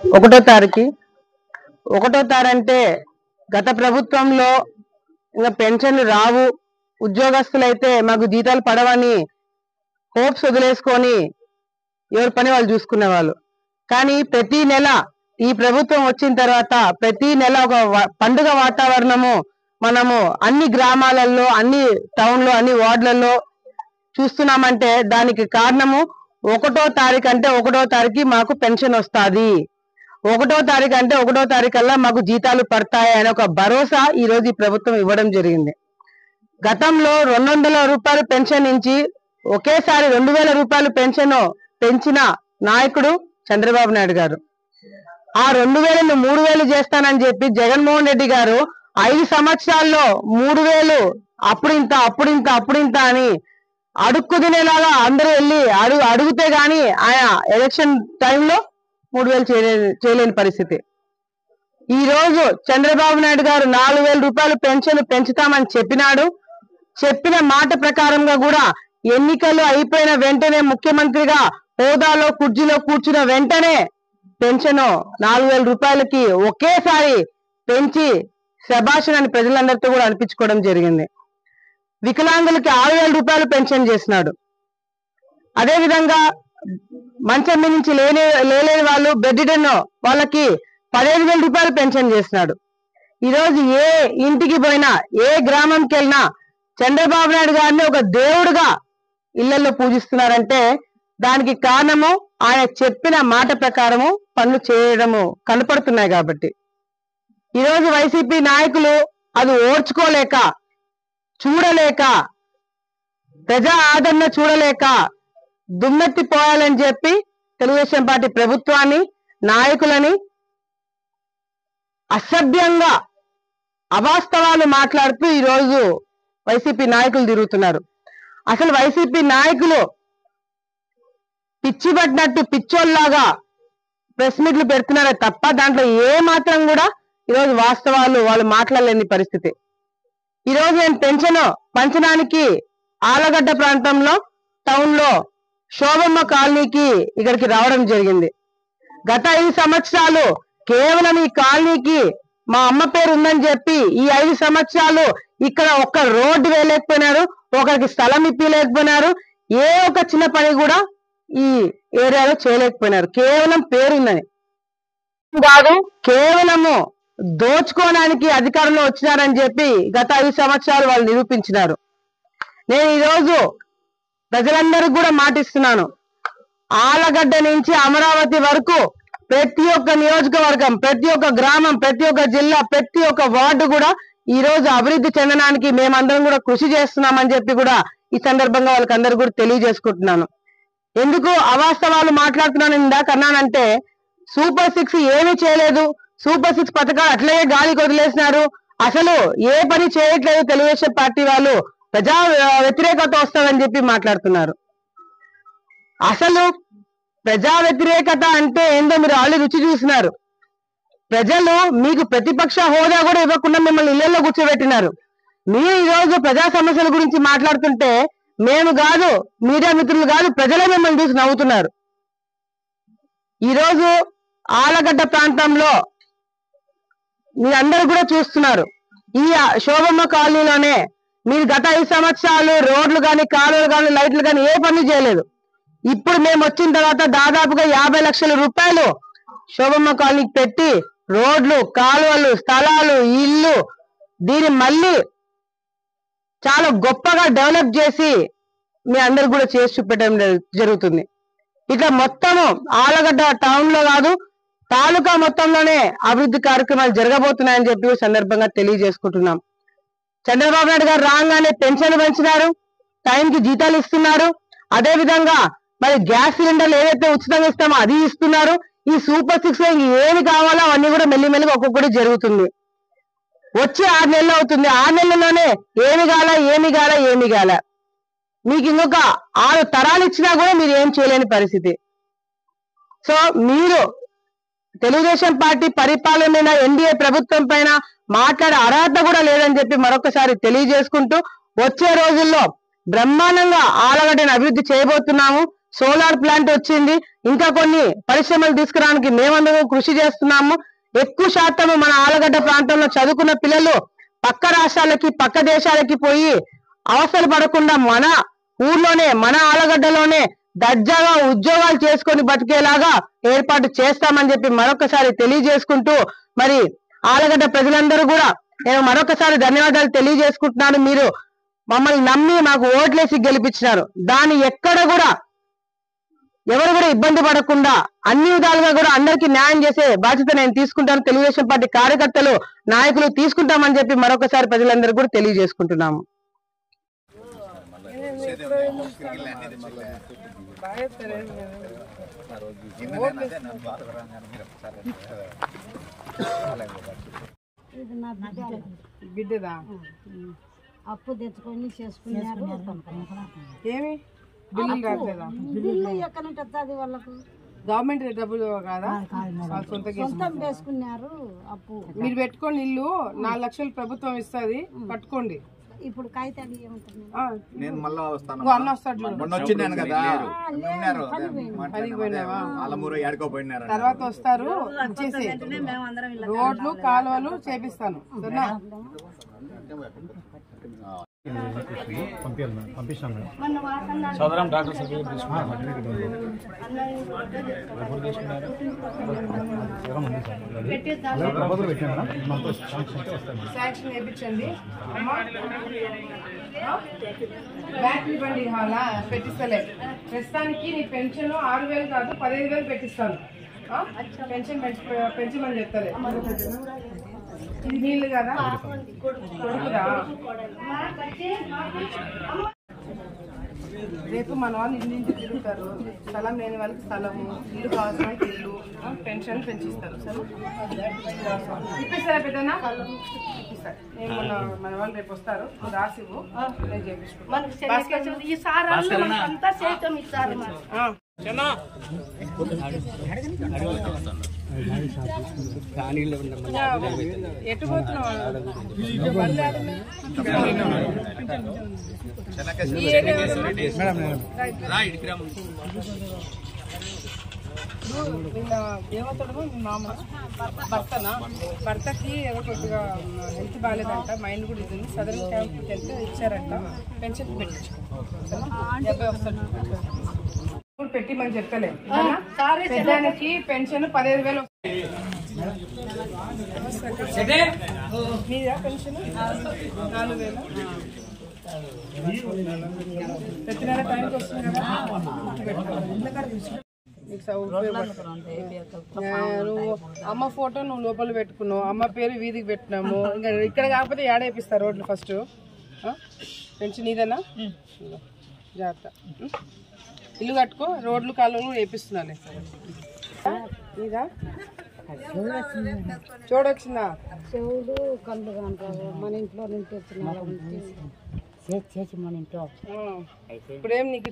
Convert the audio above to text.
ఒకటో తారీఖు ఒకటో తారీఖు అంటే గత ప్రభుత్వంలో ఇంకా పెన్షన్లు రావు, ఉద్యోగస్తులైతే మాకు జీతాలు పడవని హోప్స్ వదిలేసుకొని ఎవరి పని వాళ్ళు చూసుకునే వాళ్ళు. కానీ ప్రతి నెల ఈ ప్రభుత్వం వచ్చిన తర్వాత ప్రతి నెల ఒక పండుగ వాతావరణము మనము అన్ని గ్రామాలలో, అన్ని టౌన్లో, అన్ని వార్డులలో చూస్తున్నామంటే దానికి కారణము ఒకటో తారీఖు అంటే ఒకటో తారీఖు మాకు పెన్షన్ వస్తుంది, ఒకటో తారీఖు అంటే ఒకటో తారీఖు కల్లా మాకు జీతాలు పడతాయి అనే ఒక భరోసా ఈ రోజు ఈ ప్రభుత్వం ఇవ్వడం జరిగింది. గతంలో 200 రూపాయలు పెన్షన్ నుంచి ఒకేసారి 2000 రూపాయలు పెన్షన్ పెంచిన నాయకుడు చంద్రబాబు నాయుడు గారు. ఆ 2000ను 3000 చేస్తానని చెప్పి జగన్మోహన్ రెడ్డి గారు 5 సంవత్సరాల్లో 3000 అప్పుడింత అని అడుక్కు తినేలాగా అందరూ వెళ్ళి అడిగితే గాని ఆయన ఎలక్షన్ టైంలో 3000 చేయలేని పరిస్థితి. ఈ రోజు చంద్రబాబు నాయుడు గారు 4000 రూపాయలు పెన్షన్ పెంచుతామని చెప్పినాడు. చెప్పిన మాట ప్రకారంగా కూడా ఎన్నికలు అయిపోయిన వెంటనే ముఖ్యమంత్రిగా హోదాలో కుర్చీలో కూర్చున్న వెంటనే పెన్షన్ 4000 రూపాయలకి ఒకేసారి పెంచి శభాషణని ప్రజలందరితో కూడా అనిపించుకోవడం జరిగింది. వికలాంగులకి 6000 రూపాయలు పెన్షన్ చేసినాడు. అదే విధంగా మంచం నుంచి లేలేని వాళ్ళు, బెడ్డిడెన్ వాళ్ళకి 15000 రూపాయలు పెన్షన్ చేసినాడు. ఈరోజు ఏ ఇంటికి పోయినా, ఏ గ్రామంకి వెళ్ళినా చంద్రబాబు నాయుడు గారిని ఒక దేవుడుగా ఇళ్లలో పూజిస్తున్నారంటే దానికి కారణము ఆయన చెప్పిన మాట ప్రకారము పనులు చేయడము కనపడుతున్నాయి. కాబట్టి ఈరోజు వైసీపీ నాయకులు అది ఓర్చుకోలేక, చూడలేక, ప్రజా ఆదరణ చూడలేక దుమ్మెత్తిపోయాలని చెప్పి తెలుగుదేశం పార్టీ ప్రభుత్వాన్ని, నాయకులని అసభ్యంగా అవాస్తవాలు మాట్లాడుతూ ఈరోజు వైసీపీ నాయకులు తిరుగుతున్నారు. అసలు వైసీపీ నాయకులు పిచ్చి పట్టినట్టు పిచ్చోల్లాగా ప్రెస్ మీట్లు పెడుతున్నారే తప్ప దాంట్లో ఏ మాత్రం కూడా ఈరోజు వాస్తవాలు వాళ్ళు మాట్లాడలేని పరిస్థితి. ఈరోజు నేను పెన్షన్ పంచడానికి ఆలగడ్డ ప్రాంతంలో టౌన్ లో శోభమ్మ కాలనీకి ఇక్కడికి రావడం జరిగింది. గత 5 సంవత్సరాలు కేవలం ఈ కాలనీకి మా అమ్మ పేరు ఉందని చెప్పి ఈ 5 సంవత్సరాలు ఇక్కడ ఒక్క రోడ్డు వేయలేకపోయినారు, ఒకరికి స్థలం ఇప్పలేకపోయినారు, ఏ ఒక చిన్న పని కూడా ఈ ఏరియాలో చేయలేకపోయినారు. కేవలం పేరుందని కాదు, కేవలము దోచుకోవడానికి అధికారంలో వచ్చినారని చెప్పి గత 5 సంవత్సరాలు వాళ్ళు నిరూపించినారు. నేను ఈరోజు ప్రజలందరికీ కూడా మాటిస్తున్నాను, ఆలగడ్డ నుంచి అమరావతి వరకు ప్రతి ఒక్క నియోజకవర్గం, ప్రతి ఒక్క గ్రామం, ప్రతి ఒక్క జిల్లా, ప్రతి ఒక్క వార్డు కూడా ఈ రోజు అభివృద్ధి చెందడానికి మేమందరం కూడా కృషి చేస్తున్నామని చెప్పి కూడా ఈ సందర్భంగా వాళ్ళకందరూ కూడా తెలియజేసుకుంటున్నాను. ఎందుకు అవాస్తవాలు మాట్లాడుతున్నాను ఇందాక అన్నానంటే, సూపర్ 6 ఏమీ చేయలేదు, సూపర్ 6 పథకాలు అట్లే గాలికి వదిలేసినారు, అసలు ఏ పని చేయట్లేదు తెలుగుదేశం పార్టీ వాళ్ళు, ప్రజా వ్యతిరేకత వస్తుందని చెప్పి మాట్లాడుతున్నారు. అసలు ప్రజా వ్యతిరేకత అంటే ఏందో మీరు ఆల్రెడీ రుచి చూసినారు. ప్రజలు మీకు ప్రతిపక్ష హోదా కూడా ఇవ్వకుండా మిమ్మల్ని ఇళ్లలో కూర్చోబెట్టినారు. మీరు ఈరోజు ప్రజా సమస్యల గురించి మాట్లాడుతుంటే మేము కాదు, మీడియా మిత్రులు కాదు, ప్రజలే మిమ్మల్ని చూసి నవ్వుతున్నారు. ఈరోజు ఆలగడ్డ ప్రాంతంలో మీరందరూ కూడా చూస్తున్నారు, ఈ శోభమ్మ కాలనీలోనే మీరు గత 5 సంవత్సరాలు రోడ్లు కానీ, కాలువలు కానీ, లైట్లు కానీ ఏ పని చేయలేదు. ఇప్పుడు మేము వచ్చిన తర్వాత దాదాపుగా 50 లక్షల రూపాయలు శోభమ్మ కాలనీకి పెట్టి రోడ్లు, కాలువలు, స్థలాలు, ఇల్లు దీన్ని మళ్ళీ చాలా గొప్పగా డెవలప్ చేసి మీ అందరు కూడా చేసి చూపెట్టడం జరుగుతుంది. ఇట్లా మొత్తము ఆలగడ్డ టౌన్ లో కాదు, తాలూకా మొత్తంలోనే అభివృద్ధి కార్యక్రమాలు జరగబోతున్నాయని చెప్పి సందర్భంగా తెలియజేసుకుంటున్నాం. చంద్రబాబు నాయుడు గారు రాగానే పెన్షన్లు పెంచినారు, టైంకి జీతాలు ఇస్తున్నారు. అదే విధంగా మరి గ్యాస్ సిలిండర్లు ఏదైతే ఉచితంగా ఇస్తామో అది ఇస్తున్నారు. ఈ సూపర్ 6 లో ఏమి కావాలో అవన్నీ కూడా మెల్లిమెల్లిగా ఒక్కొక్కటి జరుగుతుంది. వచ్చి 6 నెలలు అవుతుంది, 6 నెలల్లోనే ఏమి గాల మీకు ఇంకొక 6 తరాలు ఇచ్చినా కూడా మీరు ఏం చేయలేని పరిస్థితి. సో మీరు తెలుగుదేశం పార్టీ పరిపాలన మీద, ఎన్డీఏ ప్రభుత్వం పైన మాట్లాడే అర్హత కూడా లేదని చెప్పి మరొకసారి తెలియజేసుకుంటూ వచ్చే రోజుల్లో బ్రహ్మాండంగా ఆలగడ్డను అభివృద్ధి చేయబోతున్నాము. సోలార్ ప్లాంట్ వచ్చింది, ఇంకా కొన్ని పరిశ్రమలు తీసుకురావడానికి మేమందరూ కృషి చేస్తున్నాము. ఎక్కువ శాతం మన ఆలగడ్డ ప్రాంతంలో చదువుకున్న పిల్లలు పక్క రాష్ట్రాలకి పక్క దేశాలకి పోయి అవసరం పడకుండా మన ఊర్లోనే మన ఆలగడ్డలోనే దర్జాగా ఉద్యోగాలు చేసుకొని బతికేలాగా ఏర్పాటు చేస్తామని చెప్పి మరొకసారి తెలియజేసుకుంటూ, మరి ఆలగడ్డ ప్రజలందరూ కూడా నేను మరొకసారి ధన్యవాదాలు తెలియజేసుకుంటున్నాను. మీరు మమ్మల్ని నమ్మి మాకు ఓట్లేసి గెలిపించినారు. దాన్ని ఎక్కడ కూడా ఎవరు కూడా ఇబ్బంది పడకుండా అన్ని విధాలుగా కూడా అందరికీ న్యాయం చేసే బాధ్యత నేను తీసుకుంటాను. తెలుగుదేశం పార్టీ కార్యకర్తలు నాయకులు తీసుకుంటామని చెప్పి మరొకసారి ప్రజలందరూ కూడా తెలియజేసుకుంటున్నాము. బిడ్డదా అప్పు తెచ్చుకొని చేసుకున్నారు. ఏమి బిల్లు ఎక్కడ ఉంటుంది వాళ్ళకు? గవర్నమెంట్ డబ్బులు కాదా, సొంతం వేసుకున్నారు అప్పు. మీరు పెట్టుకోండి, ఇల్లు 4 లక్షలు ప్రభుత్వం ఇస్తుంది, కట్టుకోండి. ఇప్పుడు కాగితాలు నేను మళ్ళా వస్తాను. అన్న వస్తాడు, తర్వాత వస్తారు. ఇచ్చేసి రోడ్లు కాలువలు చేపిస్తాను. సోదరం డాక్టర్ శాంక్షన్ వేయించండి. బ్యాంక్ ఇవ్వండి, హాలా పెట్టిస్తలే. ప్రస్తుతానికి నీ పెన్షన్ 6,000 కాదు 15,000 పెట్టిస్తాను. పెన్షన్ పెంచమని చెప్తారు. ఇది నీళ్ళు కదా, కొడుకురా. రేపు మన వాళ్ళు ఇంటి తిరుగుతారు. స్థలం లేని వాళ్ళకి స్థలము, ఇల్లు కావాల్సిన ఇల్లు, పెన్షన్ పెంచిస్తారు. సరే ఇప్పిస్తారా పెద్దనా? ఇప్పిస్తారు. నేను మన వాళ్ళు రేపు వస్తారు, రాసివ్వు, నేను చేపించుకుంటాను. ఎటు పోతున్నావు? దేవతడు మీ మామ భర్తనా? భర్తకి ఏదో కొద్దిగా హెల్త్ బాగాలేదంట, మైండ్ కూడా ఇది. సదరన్ క్యాంప్కి వెళ్తే ఇచ్చారంట, పెన్షన్ పెట్టించుకో. 70 వస్తాడు. పెట్టిమని చెప్తలే. పెద్దానికి పెన్షన్ 15,000 మీదా పెన్షన్ 4,000. ప్రతి నెల టైంకి వస్తుంది కదా. నువ్వు అమ్మ ఫోటో నువ్వు లోపల పెట్టుకున్నావు, అమ్మ పేరు వీధికి పెట్టినాము. ఇంకా ఇక్కడ కాకపోతే ఏడేపిస్తారు రోడ్లు. ఫస్ట్ పెన్షన్ ఇదేనా? జాగ్రత్త, ఇల్లు కట్టుకో, రోడ్లు కాలువలు వేపిస్తున్నాను. ఇదా చూడొచ్చిందా? చెవుడు కళ్ళు అంటారు. మన ఇంట్లో నుంచి వచ్చిన మన ఇంట్లో ఇప్పుడేం నీకు